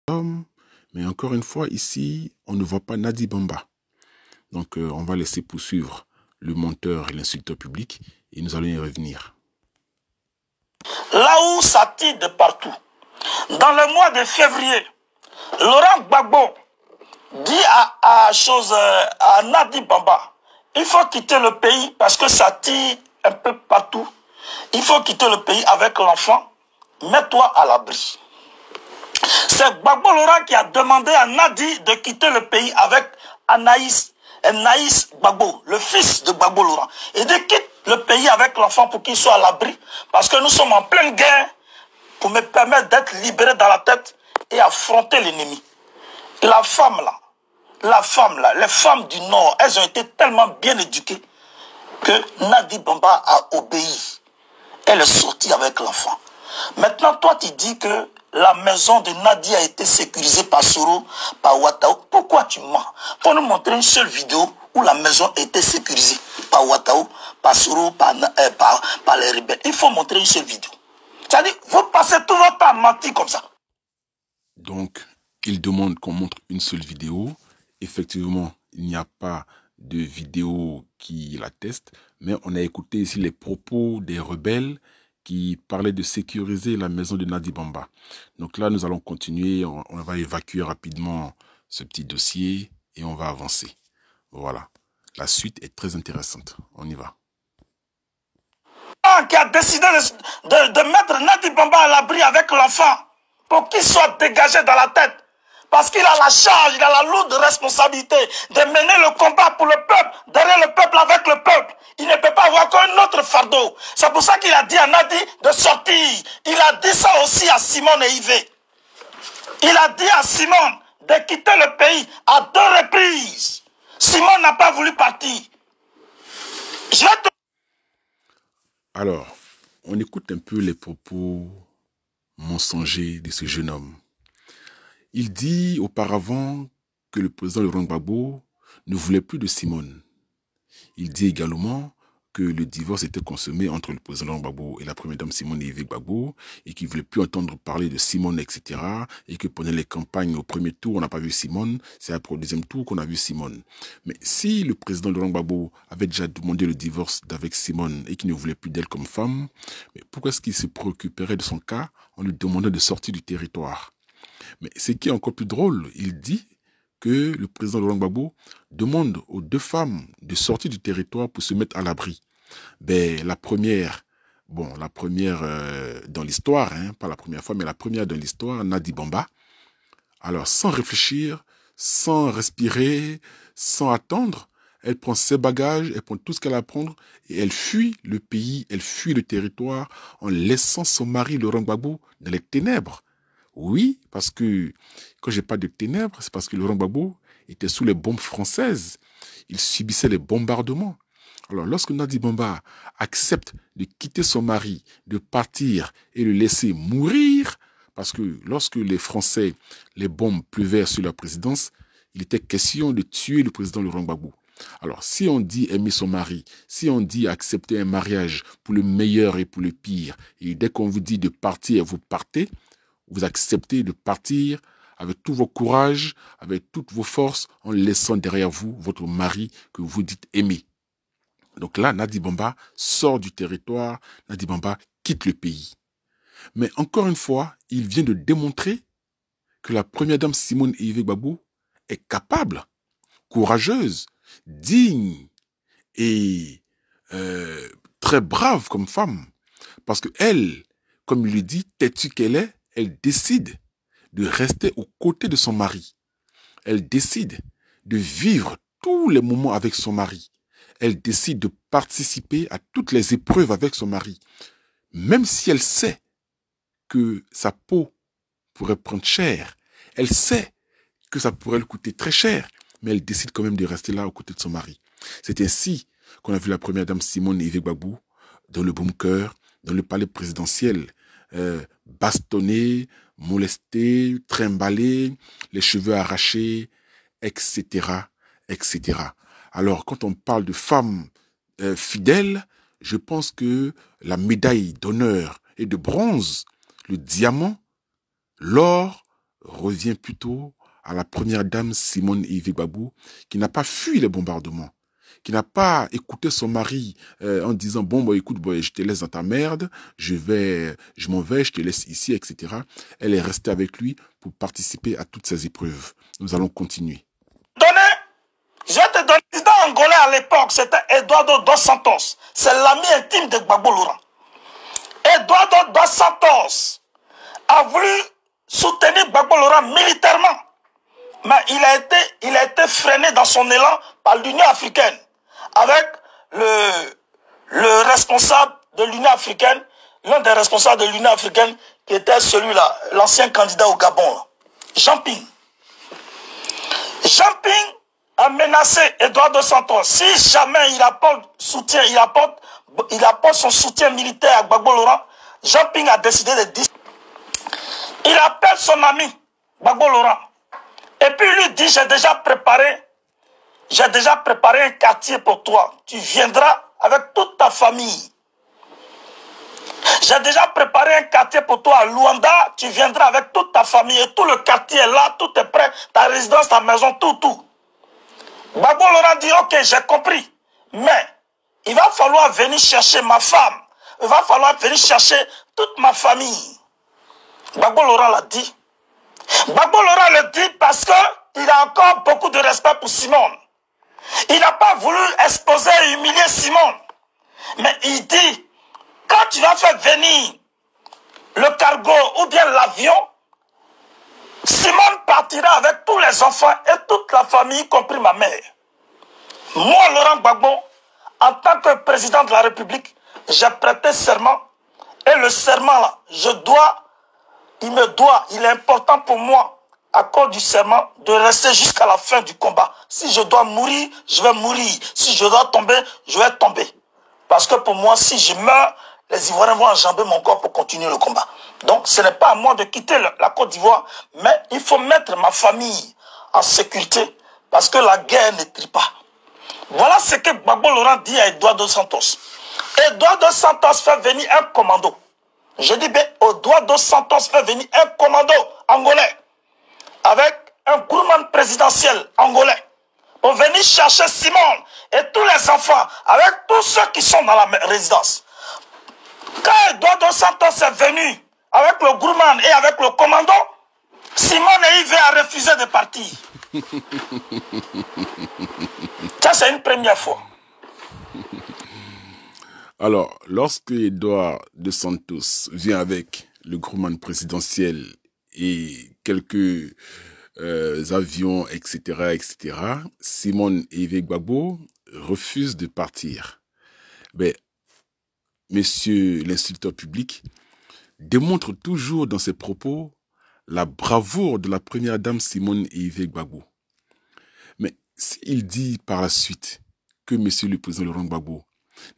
Mais encore une fois, ici, on ne voit pas Nadi Bamba. Donc, on va laisser poursuivre le monteur et l'insulteur public et nous allons y revenir. Là où ça tire de partout, dans le mois de février, Laurent Gbagbo dit à Nadi Bamba, il faut quitter le pays parce que ça tire un peu partout. Il faut quitter le pays avec l'enfant. Mets-toi à l'abri. C'est Gbagbo Laurent qui a demandé à Nadi de quitter le pays avec Anaïs Gbagbo, le fils de Gbagbo Laurent. Il dit quitte le pays avec l'enfant pour qu'il soit à l'abri parce que nous sommes en pleine guerre pour me permettre d'être libéré dans la tête et affronter l'ennemi. La femme là, les femmes du Nord, elles ont été tellement bien éduquées que Nadi Bamba a obéi. Elle est sortie avec l'enfant. Maintenant, toi, tu dis que la maison de Nadi a été sécurisée par Soro, par Ouattao. Pourquoi tu mens? Pour nous montrer une seule vidéo où la maison a été sécurisée par Ouattao, par Soro, par les rebelles. Il faut montrer une seule vidéo. C'est-à-dire, vous passez tout votre temps à mentir comme ça. Donc, il demande qu'on montre une seule vidéo. Effectivement, il n'y a pas de vidéo qui l'atteste, mais on a écouté ici les propos des rebelles qui parlaient de sécuriser la maison de Nadi Bamba. Donc là, nous allons continuer, on va évacuer rapidement ce petit dossier et on va avancer. Voilà, la suite est très intéressante, on y va. Qui a décidé de mettre Nadi Bamba à l'abri avec l'enfant pour qu'il soit dégagé dans la tête. Parce qu'il a la charge, il a la lourde responsabilité de mener le combat pour le peuple, derrière le peuple, avec le peuple. Il ne peut pas avoir qu'un autre fardeau. C'est pour ça qu'il a dit à Nadi de sortir. Il a dit ça aussi à Simone et Yves. Il a dit à Simone de quitter le pays à 2 reprises. Simone n'a pas voulu partir. Alors, on écoute un peu les propos mensongers de ce jeune homme. Il dit auparavant que le président Laurent Gbagbo ne voulait plus de Simone. Il dit également que le divorce était consommé entre le président Laurent Gbagbo et la première dame Simone Yves Gbagbo et qu'il ne voulait plus entendre parler de Simone, etc. Et que pendant les campagnes au premier tour, on n'a pas vu Simone. C'est après au deuxième tour qu'on a vu Simone. Mais si le président Laurent Gbagbo avait déjà demandé le divorce d'avec Simone et qu'il ne voulait plus d'elle comme femme, mais pourquoi est-ce qu'il se préoccuperait de son cas en lui demandant de sortir du territoire? Mais ce qui est encore plus drôle, il dit que le président Laurent Gbagbo demande aux 2 femmes de sortir du territoire pour se mettre à l'abri. Ben, la première dans l'histoire, pas la première fois, mais la première dans l'histoire, Nadi Bamba. Alors, sans réfléchir, sans respirer, sans attendre, elle prend ses bagages, elle prend tout ce qu'elle a à prendre et elle fuit le pays, elle fuit le territoire en laissant son mari Laurent Gbagbo dans les ténèbres. Oui, parce que quand j'ai pas de ténèbres, c'est parce que Laurent Gbagbo était sous les bombes françaises. Il subissait les bombardements. Alors, lorsque Nadi Bamba accepte de quitter son mari, de partir et le laisser mourir, parce que lorsque les Français, les bombes pleuvaient sur la présidence, il était question de tuer le président Laurent Gbagbo. Alors, si on dit aimer son mari, si on dit accepter un mariage pour le meilleur et pour le pire, et dès qu'on vous dit de partir, vous partez, vous acceptez de partir avec tout vos courage, avec toutes vos forces, en laissant derrière vous votre mari que vous dites aimer. Donc là, Nadi Bamba sort du territoire, Nadi Bamba quitte le pays. Mais encore une fois, il vient de démontrer que la première dame Simone Yves Gbagbo est capable, courageuse, digne et très brave comme femme. Parce que elle, comme il le dit, têtue qu'elle est, elle décide de rester aux côtés de son mari. Elle décide de vivre tous les moments avec son mari. Elle décide de participer à toutes les épreuves avec son mari. Même si elle sait que sa peau pourrait prendre cher, elle sait que ça pourrait lui coûter très cher, mais elle décide quand même de rester là aux côtés de son mari. C'est ainsi qu'on a vu la première dame Simone Yves Gbagbo dans le bunker, dans le palais présidentiel, bastonnée, molestée, trimballée, les cheveux arrachés, etc., etc. Alors, quand on parle de femmes fidèles, je pense que la médaille d'honneur et de bronze, le diamant, l'or, revient plutôt à la première dame Simone Yves Gbagbo, qui n'a pas fui les bombardements, qui n'a pas écouté son mari en disant bon bah écoute bah, je te laisse dans ta merde, je m'en vais, je te laisse ici, etc. Elle est restée avec lui pour participer à toutes ces épreuves. Nous allons continuer. Je te donne le président angolais à l'époque, c'était Eduardo dos Santos. C'est l'ami intime de Gbagbo Laurent. Eduardo dos Santos a voulu soutenir Gbagbo Laurent militairement. Mais il a été freiné dans son élan par l'Union africaine. Avec le responsable de l'Union africaine, l'un des responsables de l'Union africaine, qui était celui-là, l'ancien candidat au Gabon, Jean Ping. Jean Ping a menacé Eduardo Santos. Si jamais il apporte son soutien militaire à Gbagbo Laurent, Jean Ping a décidé de dire. Il appelle son ami Gbagbo Laurent. Et puis il lui dit, j'ai déjà préparé un quartier pour toi. Tu viendras avec toute ta famille. J'ai déjà préparé un quartier pour toi à Luanda. Tu viendras avec toute ta famille. Et tout le quartier est là, tout est prêt. Ta résidence, ta maison, tout. Gbagbo Laurent dit, ok, j'ai compris. Mais il va falloir venir chercher ma femme. Il va falloir venir chercher toute ma famille. Gbagbo Laurent l'a dit. Gbagbo Laurent le dit parce qu'il a encore beaucoup de respect pour Simone. Il n'a pas voulu exposer et humilier Simone. Mais il dit, quand tu vas faire venir le cargo ou bien l'avion, Simone partira avec tous les enfants et toute la famille, y compris ma mère. Moi, Laurent Gbagbo, en tant que président de la République, j'ai prêté serment. Et le serment là, il est important pour moi, à cause du serment, de rester jusqu'à la fin du combat. Si je dois mourir, je vais mourir. Si je dois tomber, je vais tomber. Parce que pour moi, si je meurs, les Ivoiriens vont enjamber mon corps pour continuer le combat. Donc, ce n'est pas à moi de quitter la Côte d'Ivoire, mais il faut mettre ma famille en sécurité, parce que la guerre ne trie pas. Voilà ce que Gbagbo Laurent dit à Eduardo Santos. Eduardo Santos fait venir un commando. Je dis bien, Eduardo Santos fait venir un commando angolais avec un gouvernement présidentiel angolais pour venir chercher Simone et tous les enfants avec tous ceux qui sont dans la résidence. Quand Eduardo Santos est venu avec le gouvernement et avec le commando, Simone et Yves a refusé de partir. Ça, c'est une première fois. Alors, lorsque Eduardo dos Santos vient avec le gouvernement présidentiel et quelques avions, etc., Simone et Yves Gbagbo refusent de partir. Mais Monsieur l'instituteur public démontre toujours dans ses propos la bravoure de la première dame Simone et Yves Gbagbo. Mais s'il dit par la suite que Monsieur le président Laurent Gbagbo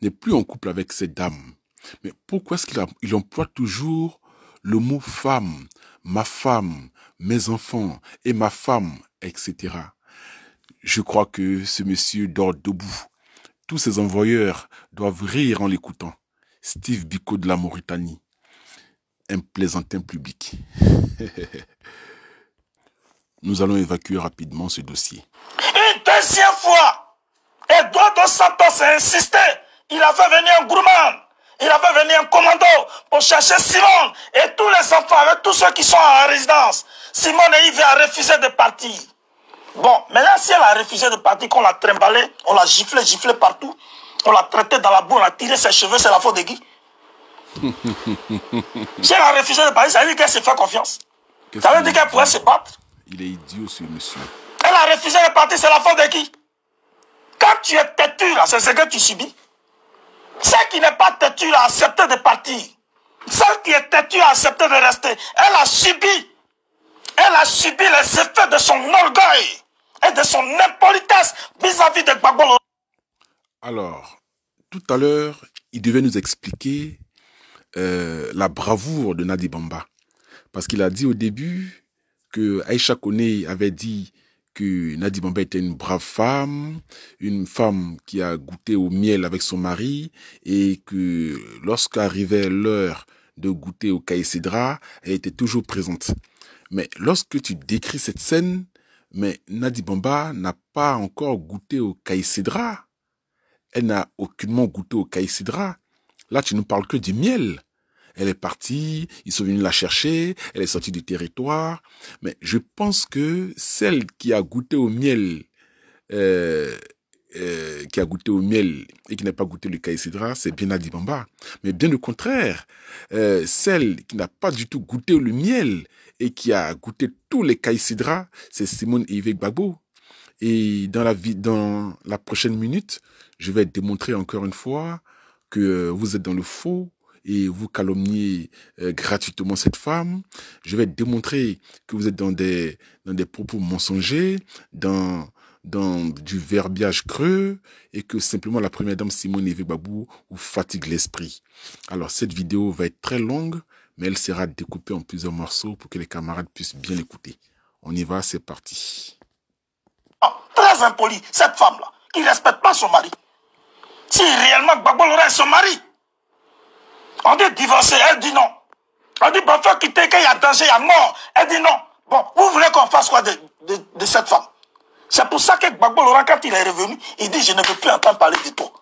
n'est plus en couple avec cette dame, mais pourquoi est-ce qu'il emploie toujours le mot femme, ma femme, mes enfants et ma femme, etc. Je crois que ce monsieur dort debout. Tous ses envoyeurs doivent rire en l'écoutant. Steve Biko de la Mauritanie, un plaisantin public. Nous allons évacuer rapidement ce dossier. Une deuxième fois, Eduardo Santos a insisté. Il a fait venir un gourmand. Il a fait venir un commando pour chercher Simone et tous les enfants avec tous ceux qui sont en résidence. Simone et Yves a refusé de partir. Bon, maintenant si elle a refusé de partir, qu'on l'a trimballé, on l'a giflé partout, on l'a traité dans la boue, on a tiré ses cheveux, c'est la faute de qui? Si elle a refusé de partir, ça veut dire qu'elle s'est fait confiance. Ça veut dire qu'elle pourrait se battre. Il est idiot ce monsieur. Elle a refusé de partir, c'est la faute de qui? Quand tu es têtu là, c'est ce que tu subis. Celle qui n'est pas têtue a accepté de partir. Celle qui est têtue a accepté de rester. Elle a subi les effets de son orgueil et de son impolitesse vis-à-vis de Gbagbo Laurent. Alors, tout à l'heure, il devait nous expliquer la bravoure de Nadi Bamba. Parce qu'il a dit au début que Aïcha Koné avait dit que Nadi Bamba était une brave femme, une femme qui a goûté au miel avec son mari, et que lorsqu'arrivait l'heure de goûter au caïcédra, elle était toujours présente. Mais lorsque tu décris cette scène, mais Nadi Bamba n'a pas encore goûté au caïcidra. Elle n'a aucunement goûté au caïcidra. Là, tu ne parles que du miel. Elle est partie, ils sont venus la chercher, elle est sortie du territoire. Mais je pense que celle qui a goûté au miel, et qui n'a pas goûté le caïcidra, c'est bien Nadi Bamba. Mais bien au contraire, celle qui n'a pas du tout goûté le miel et qui a goûté tous les caïcidras, c'est Simone Yves Gbagbo. Et dans la prochaine minute, je vais démontrer encore une fois que vous êtes dans le faux et vous calomniez gratuitement cette femme. Je vais démontrer que vous êtes dans des propos mensongers, dans du verbiage creux et que simplement la première dame Simone Yves Gbagbo vous fatigue l'esprit. Alors cette vidéo va être très longue, mais elle sera découpée en plusieurs morceaux pour que les camarades puissent bien l'écouter. On y va, c'est parti. Très impoli, cette femme-là, qui ne respecte pas son mari. Si réellement Gbagbo Laurent est son mari, on dit divorcer, elle dit non. On dit bon, faut quitter, qu'il y a danger, il y a mort. Elle dit non. Bon, vous voulez qu'on fasse quoi de cette femme? C'est pour ça que Gbagbo Laurent, quand il est revenu, il dit je ne veux plus entendre parler de toi.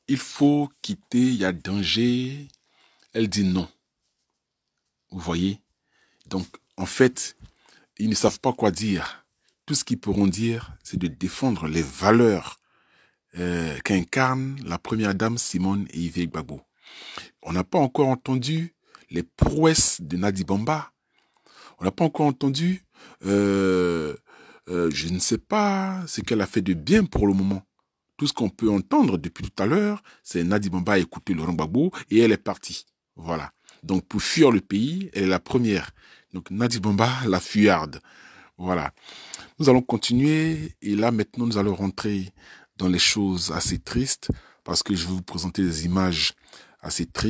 Il faut quitter, il y a danger. Elle dit non. Vous voyez? Donc, en fait, ils ne savent pas quoi dire. Tout ce qu'ils pourront dire, c'est de défendre les valeurs qu'incarne la première dame Simone Yves Gbagbo. On n'a pas encore entendu les prouesses de Nadi Bamba. On n'a pas encore entendu, je ne sais pas ce qu'elle a fait de bien pour le moment. Tout ce qu'on peut entendre depuis tout à l'heure, c'est Nadi Bamba a écouté Laurent Gbagbo et elle est partie. Voilà. Donc pour fuir le pays, elle est la première. Donc Nadi Bamba, la fuyarde. Voilà. Nous allons continuer et là maintenant nous allons rentrer dans les choses assez tristes parce que je vais vous présenter des images assez tristes.